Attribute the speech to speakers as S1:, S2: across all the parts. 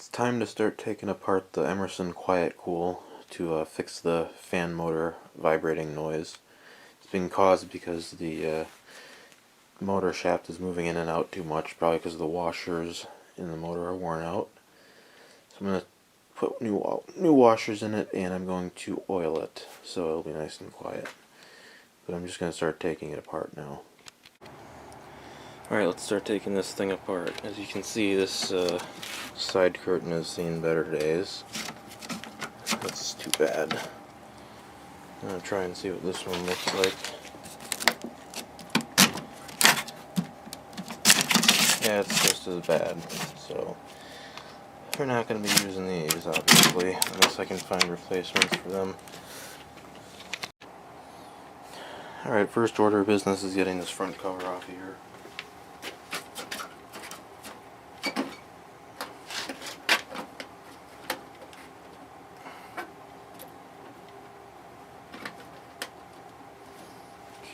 S1: It's time to start taking apart the Emerson Quiet Kool to fix the fan motor vibrating noise. It's being caused because the motor shaft is moving in and out too much, probably because the washers in the motor are worn out. So I'm going to put new washers in it, and I'm going to oil it so it'll be nice and quiet. But I'm just going to start taking it apart now. Alright, let's start taking this thing apart. As you can see, this side curtain has seen better days. That's too bad. I'm going to try and see what this one looks like. Yeah, it's just as bad. So, we're not going to be using these, obviously, unless I can find replacements for them. Alright, first order of business is getting this front cover off here.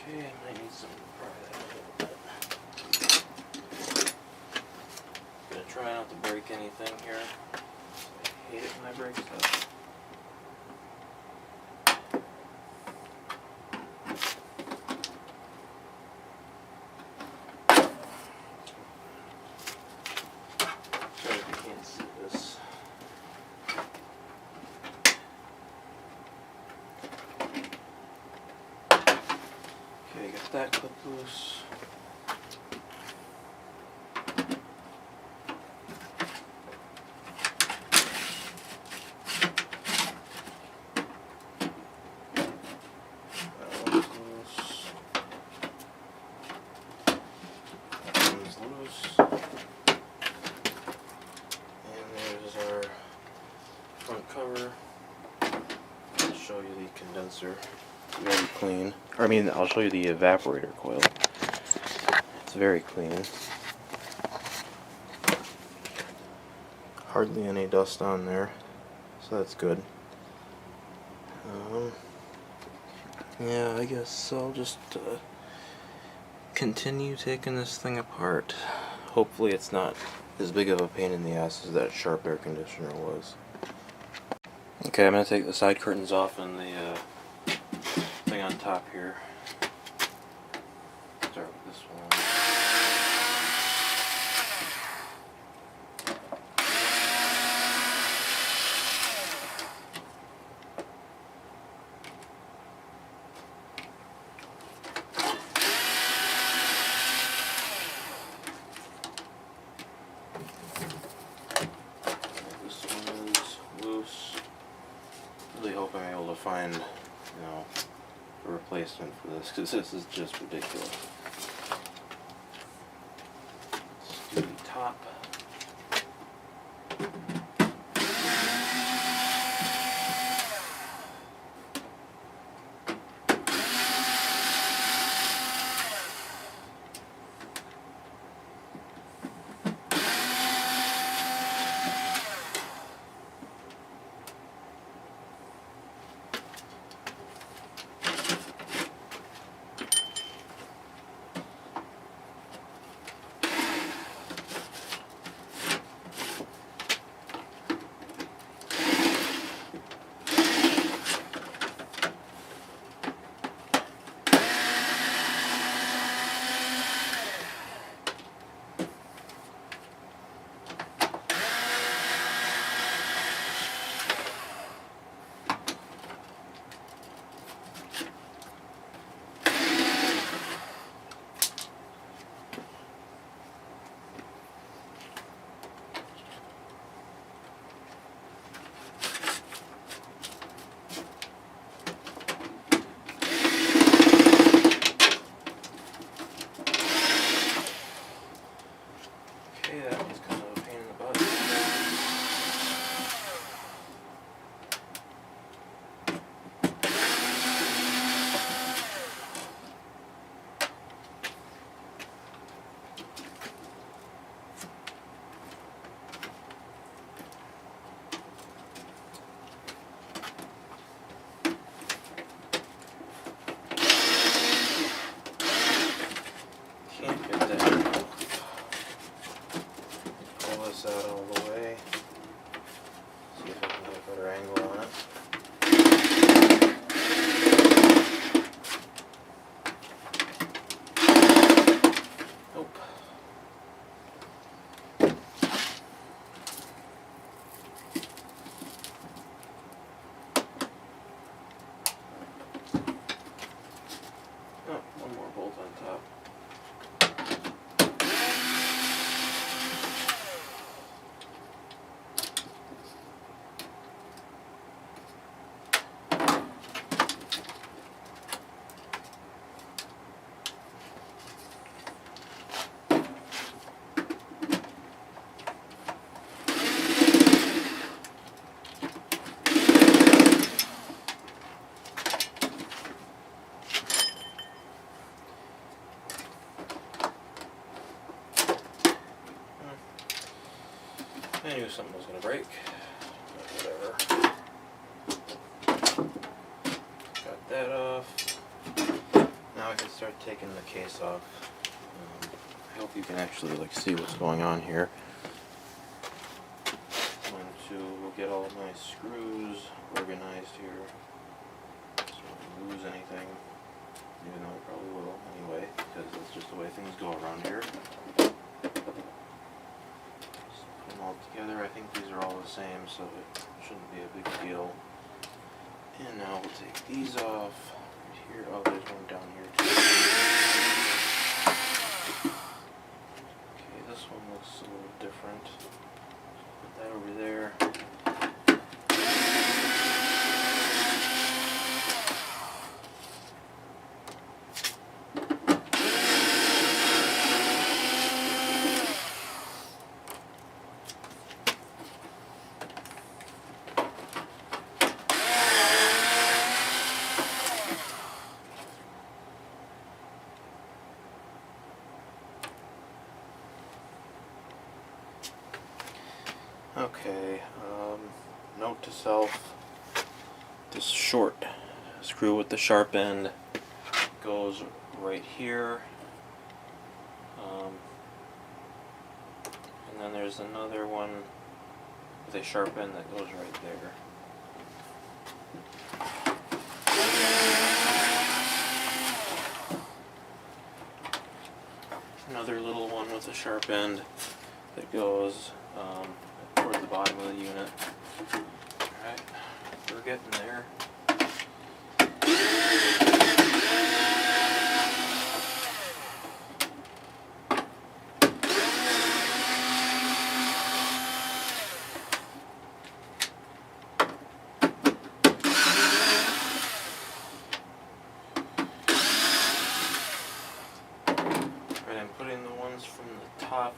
S1: Okay, I might need some to pry that a little bit. Gonna try not to break anything here. I hate it when I break stuff. Sorry if you can't see this. Okay, got that clip loose. That one's loose. That one's loose. And there's our front cover. I'll show you the condenser. Very clean. Or, I mean, I'll show you the evaporator coil. It's very clean. Hardly any dust on there, so that's good. Yeah, I guess I'll just continue taking this thing apart. Hopefully it's not as big of a pain in the ass as that Sharp air conditioner was. Okay, I'm going to take the side curtains off and the thing on top here. Start with this one. This one is loose. Really hope I'm able to find, a replacement for this, because this is just ridiculous. Let's do the top. That was kind of a pain in the butt. Can't get that. Pull this out all the way. a better angle on it. Nope. Oh, one more bolt on top. I knew something was going to break, but whatever. Got that off. Now I can start taking the case off. I hope you can actually see what's going on here. I'm going to get all my screws organized here so I don't lose anything, even though I probably will anyway, because that's just the way things go around here. All together. I think these are all the same, so it shouldn't be a big deal. And now we'll take these off right here. Oh, there's one down here too. Okay, this one looks a little different. Put that over there. Okay, note to self, this short screw with the sharp end goes right here, and then there's another one with a sharp end that goes right there. Another little one with a sharp end that goes towards the bottom of the unit. Alright, we're getting there. Alright, I'm putting the ones from the top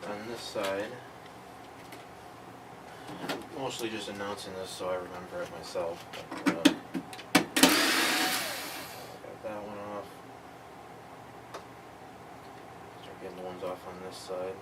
S1: on this side. Mostly just announcing this so I remember it myself. But, got that one off. Start getting the ones off on this side.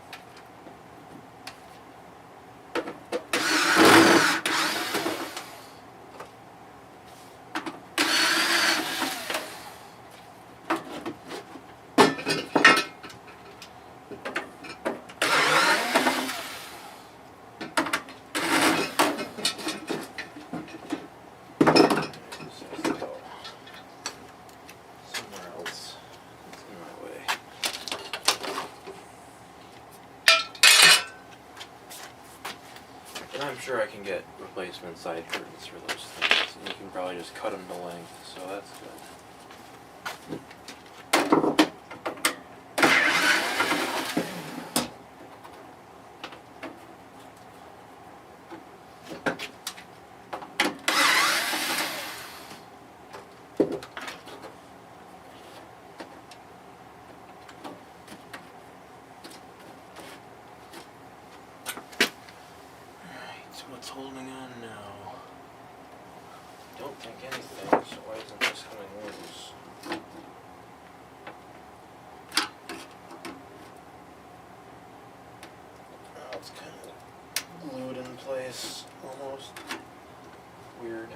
S1: I'm sure I can get replacement side curtains for those things, and you can probably just cut them to length, so that's good. What's holding on now? Don't think anything, so why isn't this coming loose? Oh, it's kind of glued in place, almost. Weird.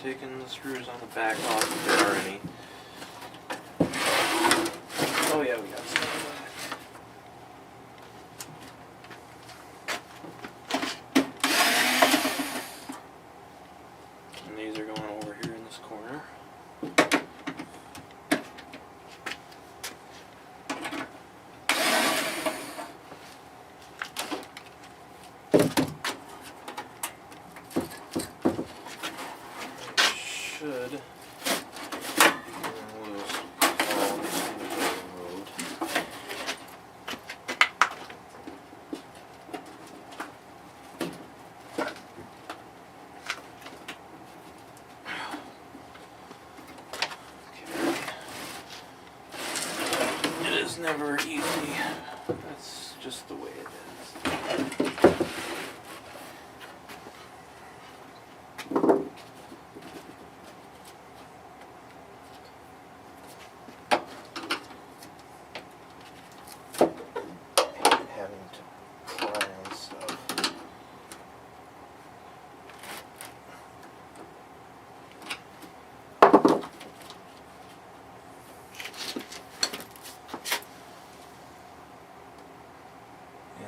S1: taking the screws on the back off if there are any. Oh yeah, we got some. And these are going over here in this corner. Should lose all these things on the road. Okay. It is never easy. That's just the way it is.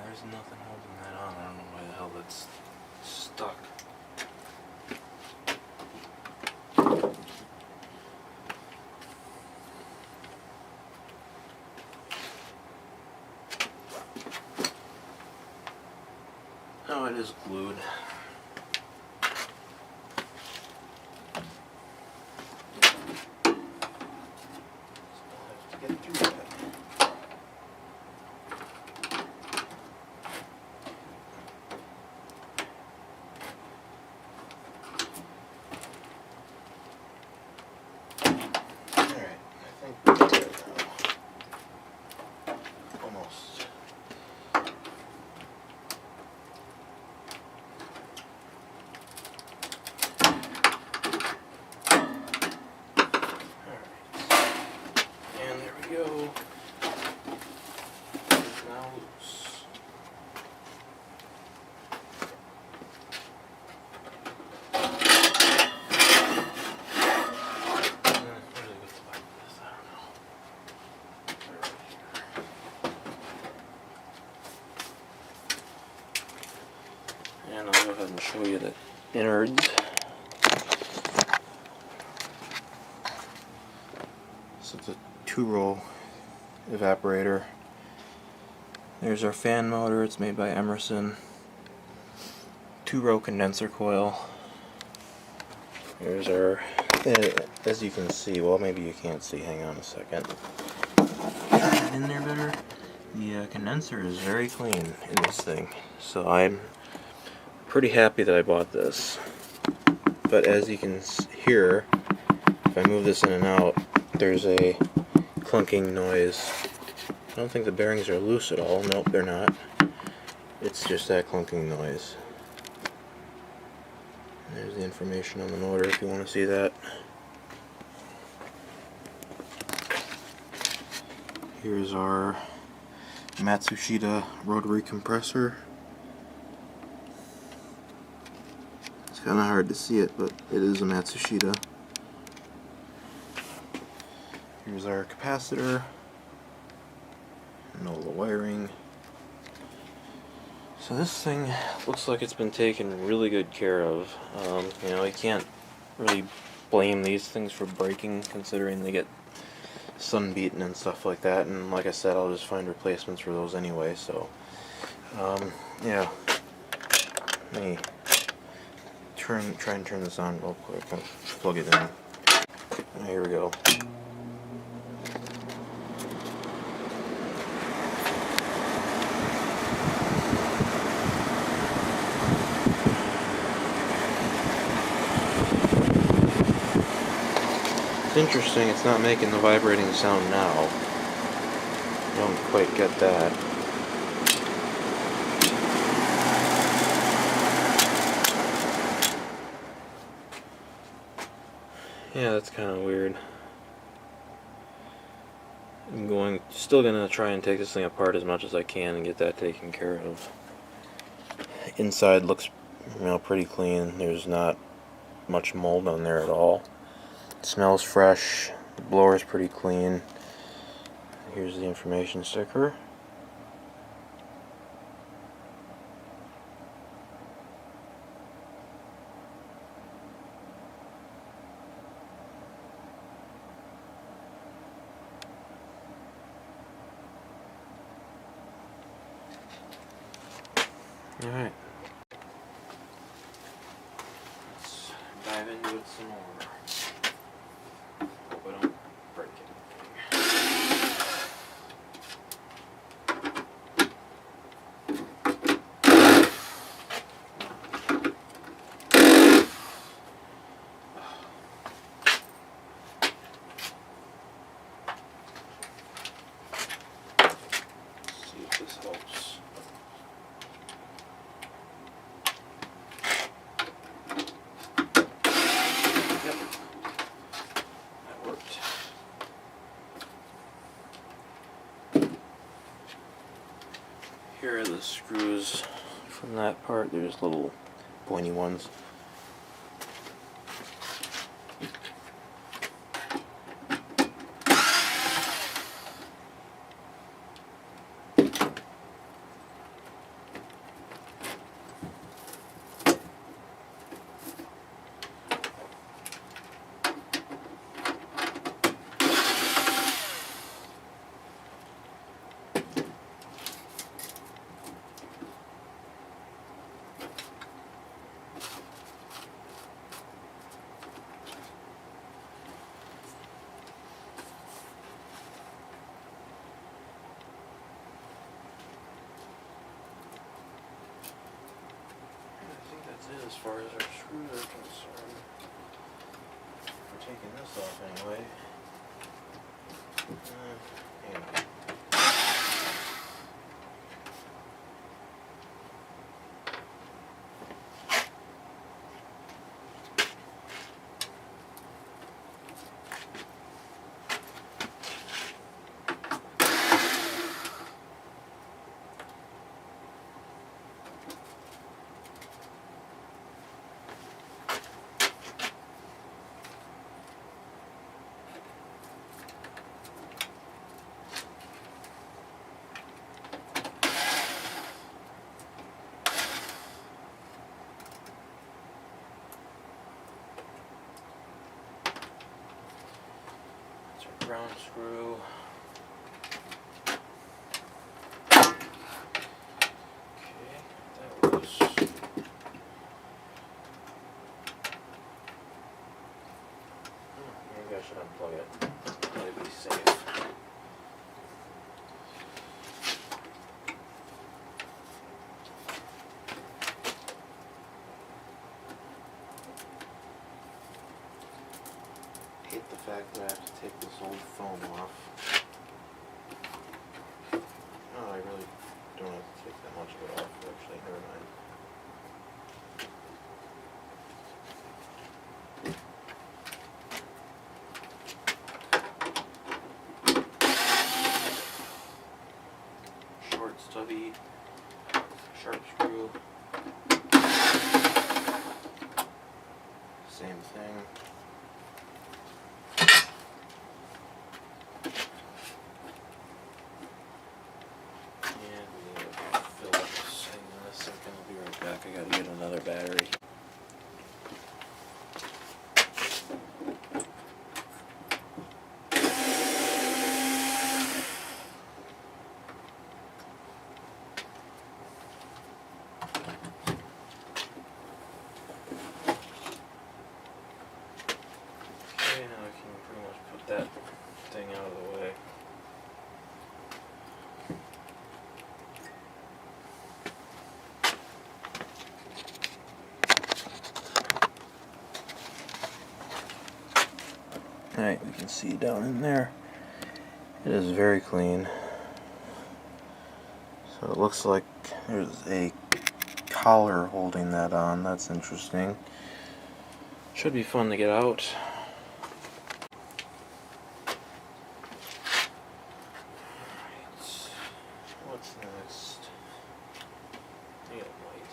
S1: There's nothing holding that on. I don't know why the hell that's stuck. Oh, it is glued. Still have to get through that. Go. It's now loose. And I'll go ahead and show you the innards. So it's a 2-row evaporator. There's our fan motor. It's made by Emerson. 2-row condenser coil. There's our, as you can see, well maybe you can't see, hang on a second. In there better. The condenser is very clean in this thing, so I'm pretty happy that I bought this. But as you can hear, if I move this in and out, there's a clunking noise. I don't think the bearings are loose at all. Nope, they're not. It's just that clunking noise. And there's the information on the motor if you want to see that. Here's our Matsushita rotary compressor. It's kind of hard to see it, but it is a Matsushita. Here's our capacitor and all the wiring. So this thing looks like it's been taken really good care of. You know, you can't really blame these things for breaking, considering they get sun beaten and stuff like that. And like I said, I'll just find replacements for those anyway. So yeah, let me try and turn this on real quick. I'll plug it in. Here we go. It's interesting, it's not making the vibrating sound now. Don't quite get that. Yeah, that's kind of weird. I'm still gonna try and take this thing apart as much as I can and get that taken care of. Inside looks, you know, pretty clean. There's not much mold on there at all. It smells fresh. The blower is pretty clean. Here's the information sticker. Alright. Let's dive into it some more. Hope I don't break see if this helps. Yep, that worked. Here are the screws from that part. There's little pointy ones. As far as our screws are concerned, we're taking this off anyway. Hang on. Ground screw. Okay, that was. Maybe I should unplug it. Let it be safe. Hate the fact that I have to take this old foam off. Oh, I really don't have to take that much of it off, actually, never mind. Short, stubby, sharp screw. Same thing. I gotta get another battery. Okay, now I can pretty much put that thing out of the way. Alright, we can see down in there. It is very clean. So it looks like there's a collar holding that on. That's interesting. Should be fun to get out. Alright, what's next? Need a light.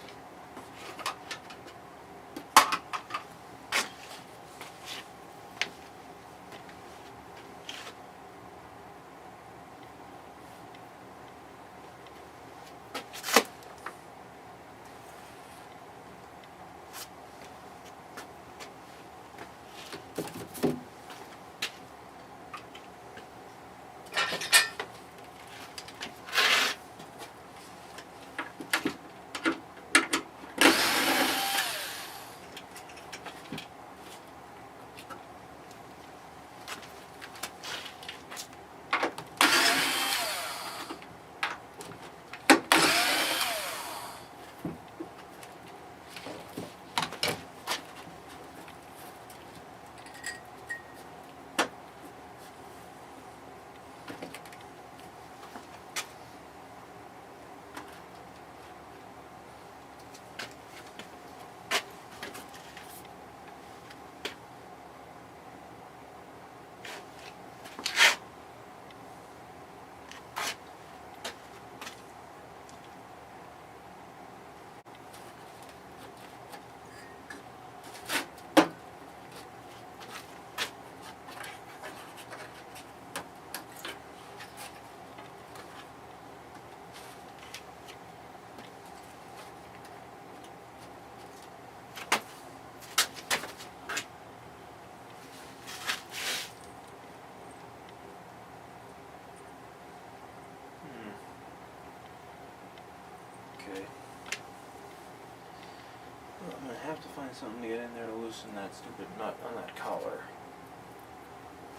S1: gonna have to find something to get in there to loosen that stupid nut on that collar.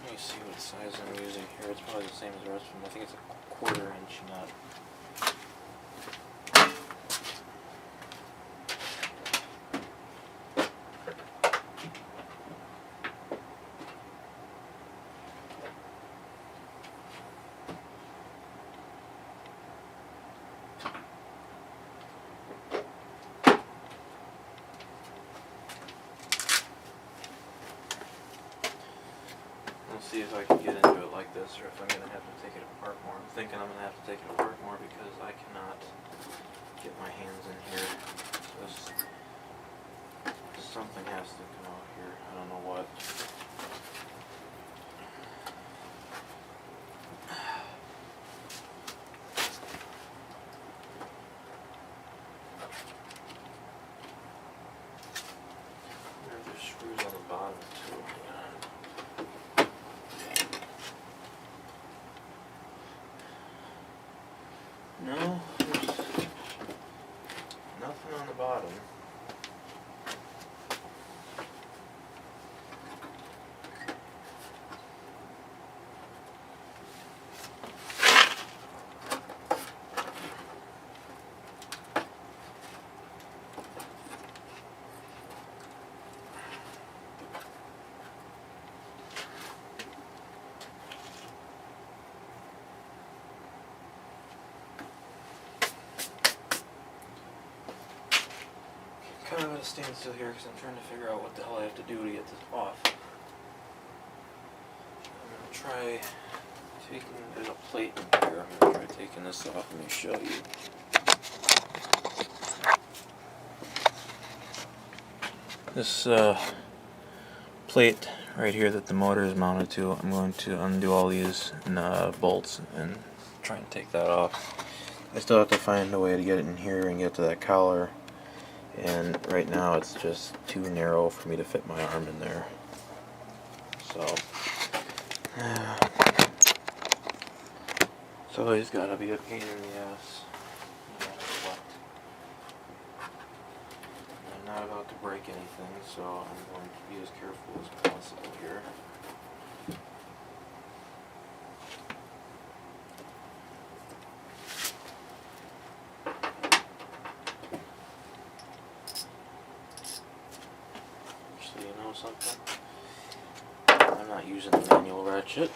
S1: Let me see what size I'm using here. It's probably the same as the rest of them. I think it's a 1/4 inch nut. See if I can get into it like this, or if I'm going to have to take it apart more. I'm thinking I'm going to have to take it apart more because I cannot get my hands in here. So something has to come out here. I don't know what. There's screws on the bottom too. No, there's nothing on the bottom. Kind of at a standstill here because I'm trying to figure out what the hell I have to do to get this off. I'm going to try taking, there's a plate in here, I'm going to try taking this off. Let me show you. This plate right here that the motor is mounted to, I'm going to undo all these bolts and try and take that off. I still have to find a way to get it in here and get to that collar. And right now it's just too narrow for me to fit my arm in there. So it's always gotta be a pain in the ass, no matter what. I'm not about to break anything, so I'm going to be as careful as possible here. Something. I'm not using the manual ratchet.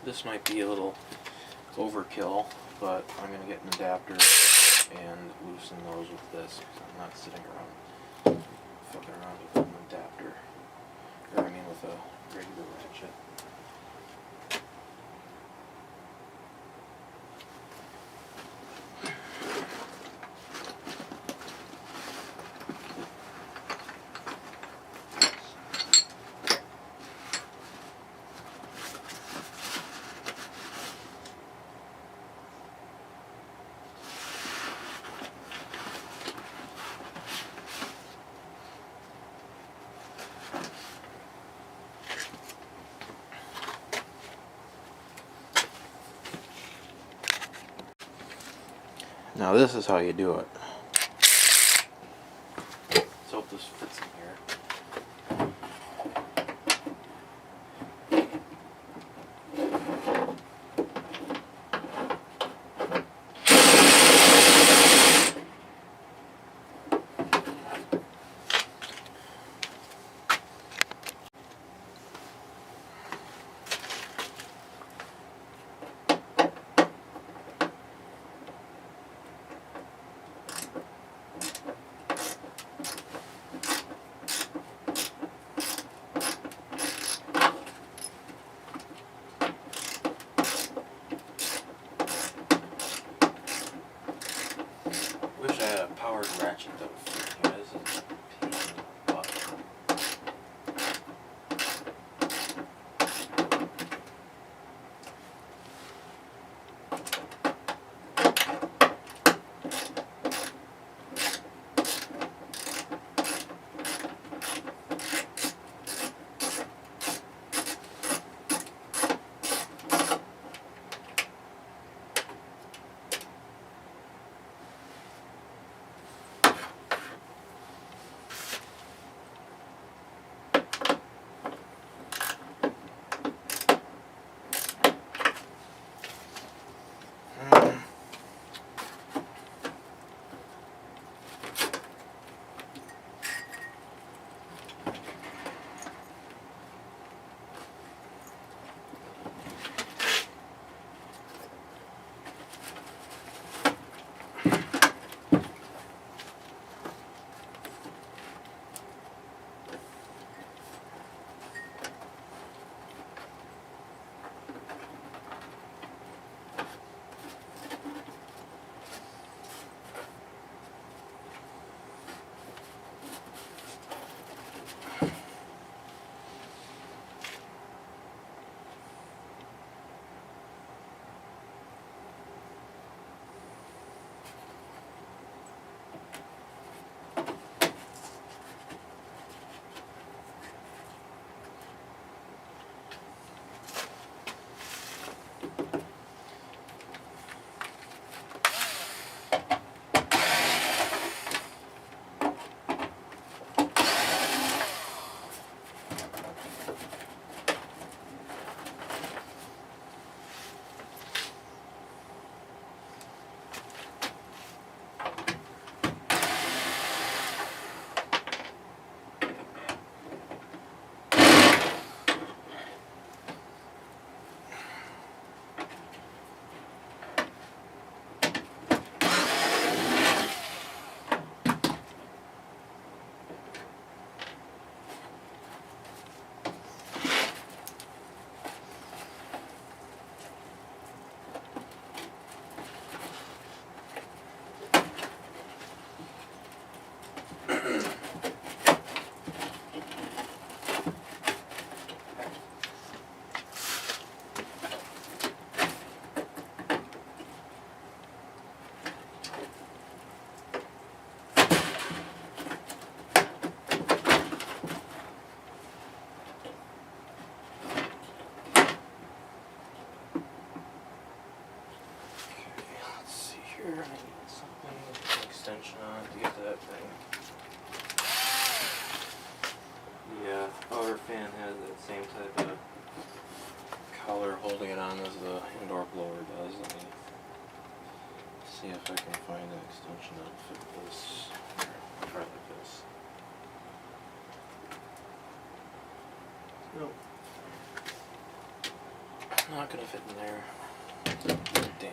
S1: This might be a little overkill, but I'm going to get an adapter and loosen those with this because I'm not sitting around fucking around with an adapter. Or I mean with a regular ratchet. Now this is how you do it. Let's hope this fits in here. Wish I had a powered ratchet that would fit here. This is a pain in the butt. that thing. The outer fan has that same type of collar holding it on as the indoor blower does. Let me see if I can find an extension that will fit this. Here, I'll try like this. Nope. Not gonna fit in there. Damn.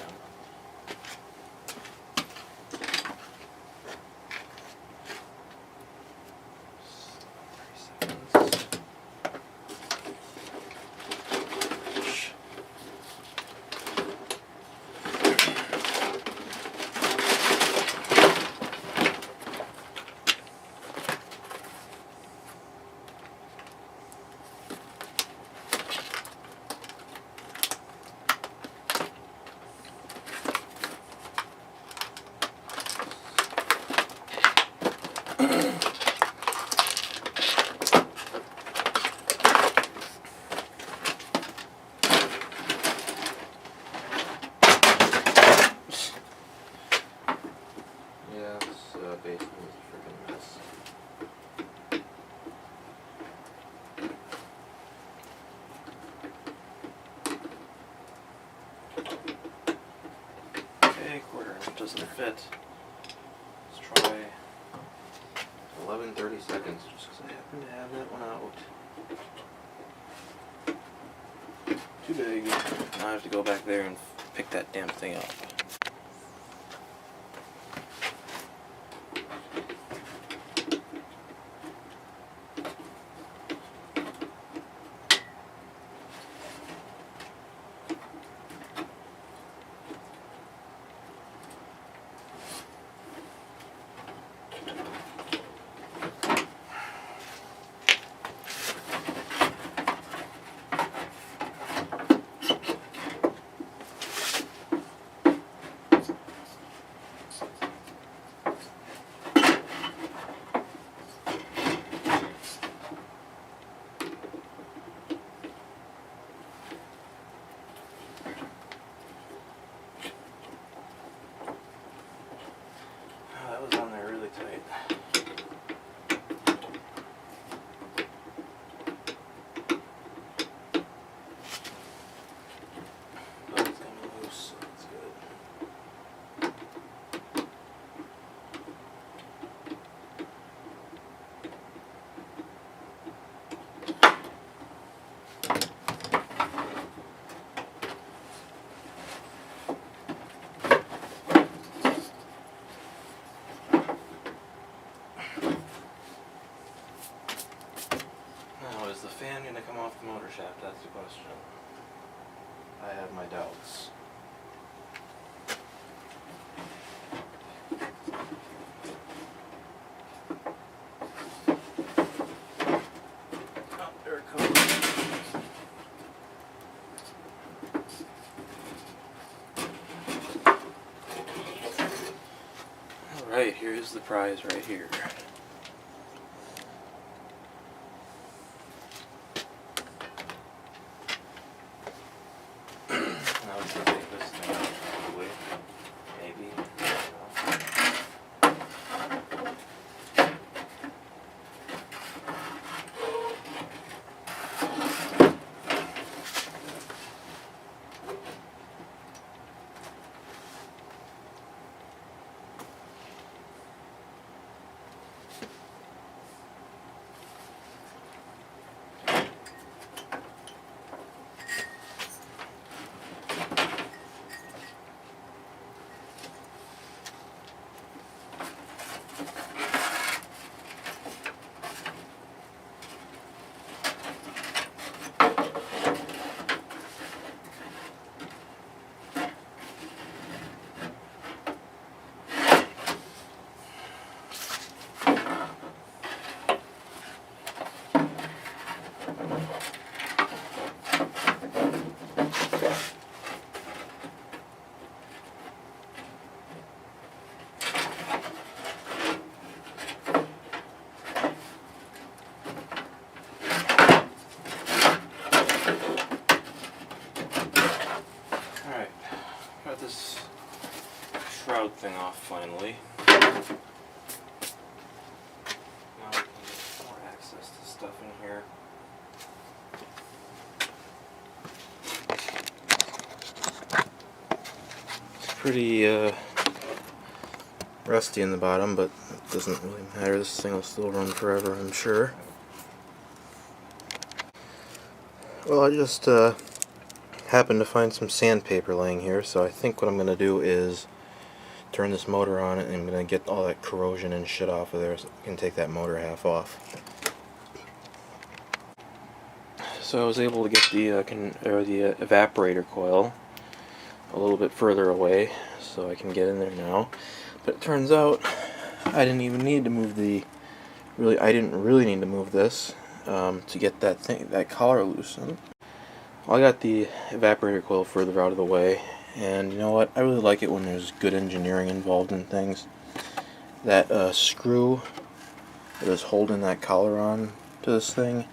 S1: Basement is a freaking mess. Okay, quarter inch doesn't fit. Let's try 11:30 seconds just because I happen to have that one out. Too big. Now I have to go back there and pick that damn thing up. That was on there really tight. But it's coming loose, so that's good. Now, is the fan going to come off the motor shaft? That's the question. I have my doubts. Oh, there it comes. Alright, here's the prize right here. Now we can take this thing out probably. Maybe. I pretty rusty in the bottom, but it doesn't really matter. This thing will still run forever, I'm sure. Well, I just happened to find some sandpaper laying here, so I think what I'm going to do is turn this motor on and I'm going to get all that corrosion and shit off of there so I can take that motor half off. So I was able to get the evaporator coil a little bit further away so I can get in there now. But it turns out I didn't even need to move I didn't really need to move this to get that collar loosened. Well, I got the evaporator coil further out of the way, and you know what? I really like it when there's good engineering involved in things. That screw that is holding that collar on to this thing,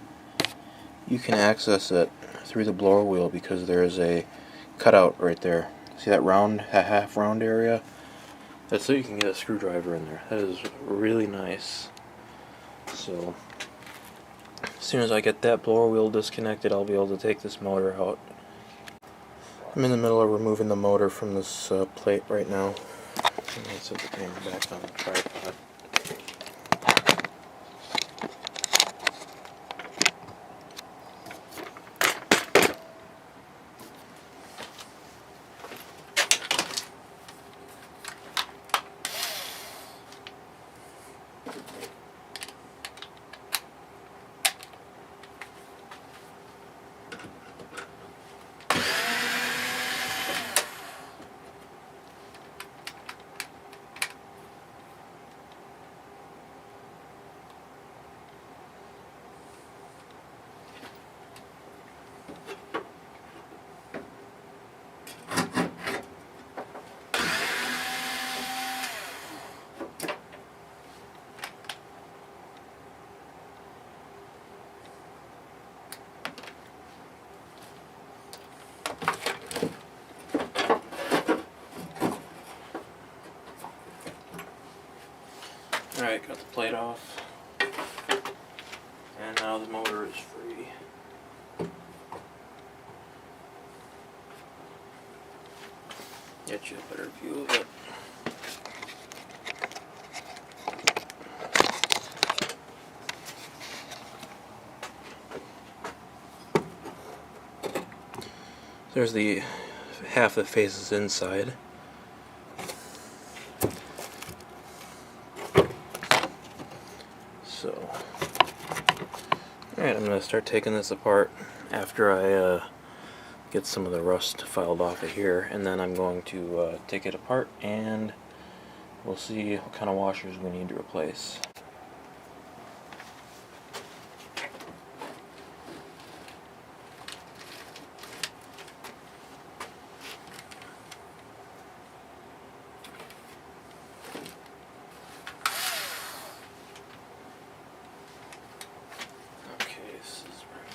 S1: you can access it through the blower wheel because there is a cutout right there. See that half round area? That's so you can get a screwdriver in there. That is really nice. So as soon as I get that blower wheel disconnected, I'll be able to take this motor out. I'm in the middle of removing the motor from this plate right now. Let's set the camera back on the tripod. Alright, got the plate off, and now the motor is free. Get you a better view of it. There's the half that faces inside. So, alright, I'm going to start taking this apart after I get some of the rust filed off of here, and then I'm going to take it apart and we'll see what kind of washers we need to replace.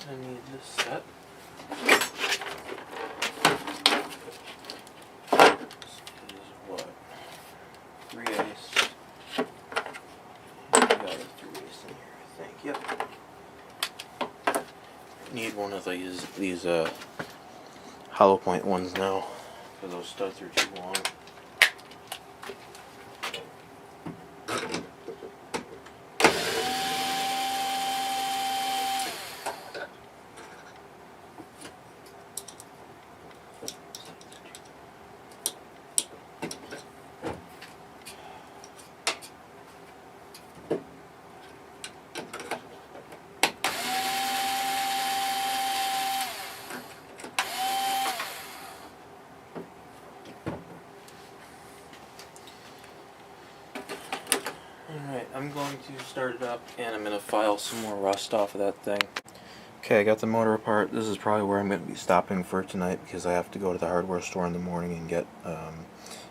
S1: I need this set. This is what? 3/8. I got a 3/8 in here, I think. Yep. Need one of these hollow point ones now, because those studs are too long. Alright, I'm going to start it up and I'm going to file some more rust off of that thing. Okay, I got the motor apart. This is probably where I'm going to be stopping for tonight because I have to go to the hardware store in the morning and get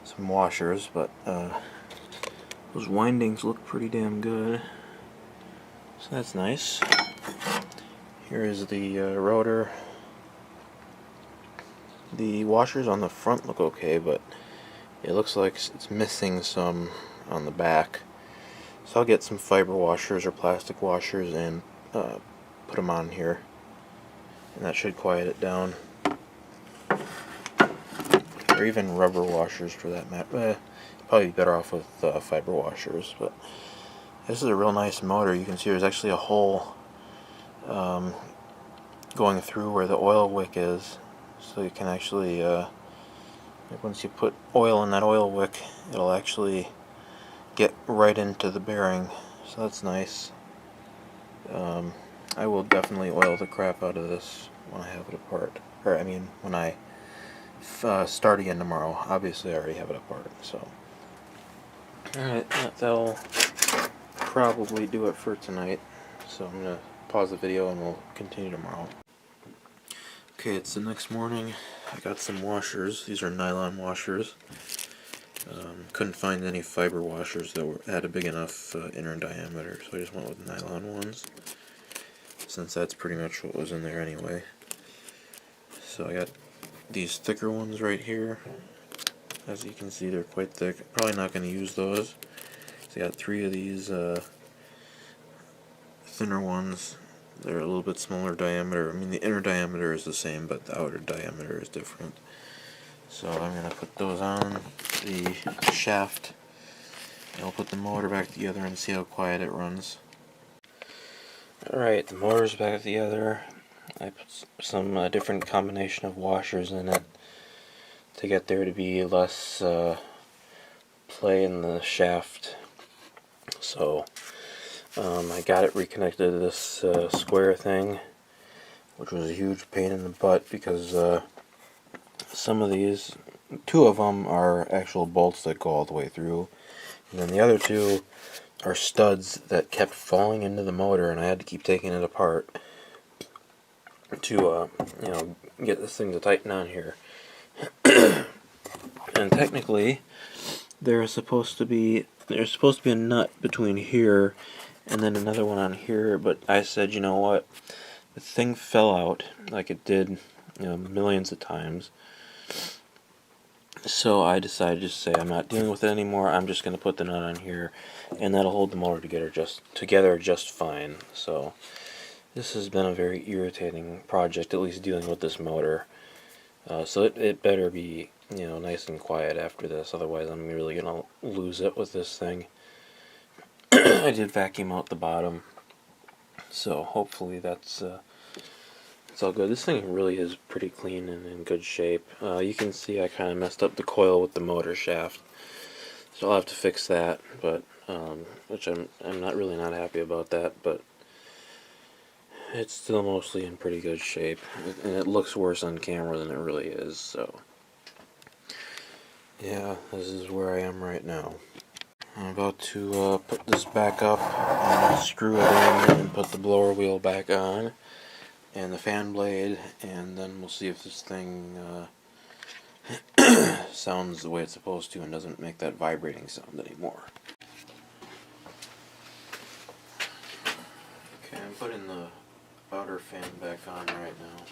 S1: some washers, but those windings look pretty damn good. So that's nice. Here is the rotor. The washers on the front look okay, but it looks like it's missing some on the back. So I'll get some fiber washers or plastic washers and put them on here, and that should quiet it down. There or even rubber washers for that matter. Probably be better off with fiber washers, but this is a real nice motor. You can see there's actually a hole going through where the oil wick is, so you can actually, once you put oil in that oil wick, it'll actually get right into the bearing, so that's nice. I will definitely oil the crap out of this when I have it apart, or I mean when I start again tomorrow. Obviously I already have it apart, so alright, that'll probably do it for tonight, so I'm going to pause the video and we'll continue tomorrow. Okay, it's the next morning. I got some washers. These are nylon washers. Couldn't find any fiber washers that had a big enough inner diameter, so I just went with nylon ones, since that's pretty much what was in there anyway. So I got these thicker ones right here. As you can see, they're quite thick. Probably not going to use those. So I got 3 of these thinner ones. They're a little bit smaller diameter. I mean, the inner diameter is the same, but the outer diameter is different. So I'm going to put those on the shaft, and I'll put the motor back together and see how quiet it runs. Alright, the motor's back together. I put some different combination of washers in it to get there to be less play in the shaft. So I got it reconnected to this square thing, which was a huge pain in the butt because some of these, 2 of them are actual bolts that go all the way through, and then the other 2 are studs that kept falling into the motor, and I had to keep taking it apart to get this thing to tighten on here. And technically there's supposed to be a nut between here and then another one on here, but I said, you know what, the thing fell out like it did millions of times, so I decided to say I'm not dealing with it anymore. I'm just going to put the nut on here, and that'll hold the motor together just fine. So this has been a very irritating project, at least dealing with this motor. So it better be nice and quiet after this, otherwise I'm really gonna lose it with this thing. I did vacuum out the bottom, so hopefully that's it's all good. This thing really is pretty clean and in good shape. You can see I kind of messed up the coil with the motor shaft, so I'll have to fix that. But which I'm really not happy about that, but it's still mostly in pretty good shape, and it looks worse on camera than it really is. So yeah, this is where I am right now. I'm about to put this back up and screw it in and put the blower wheel back on and the fan blade, and then we'll see if this thing sounds the way it's supposed to and doesn't make that vibrating sound anymore. Okay, I'm putting the outer fan back on right now.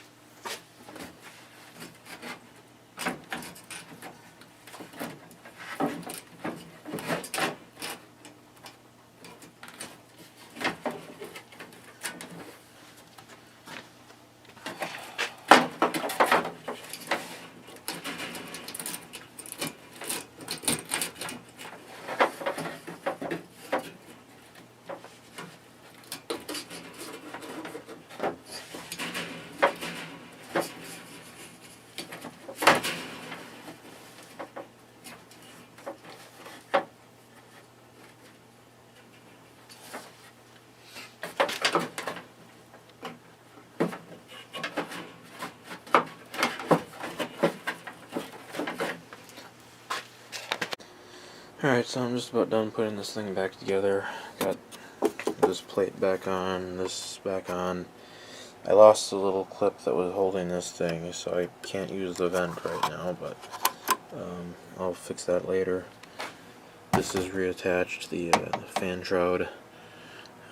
S1: Alright, so I'm just about done putting this thing back together. Got this plate back on, this back on. I lost the little clip that was holding this thing, so I can't use the vent right now, but I'll fix that later. This is reattached, the fan shroud.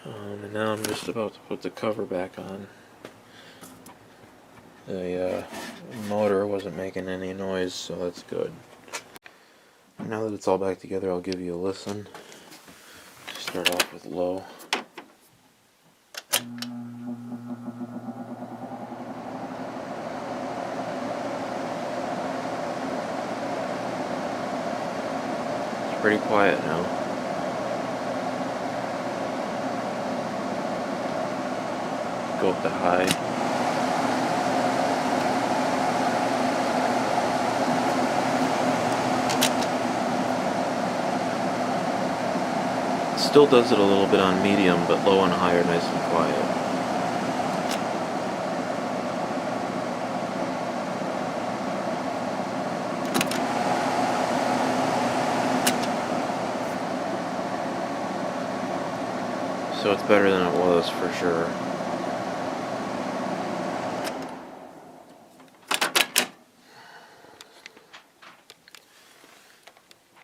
S1: And now I'm just about to put the cover back on. The motor wasn't making any noise, so that's good. Now that it's all back together, I'll give you a listen. Start off with low. Pretty quiet now. Go up to high. Still does it a little bit on medium, but low and high are nice and quiet. So it's better than it was for sure.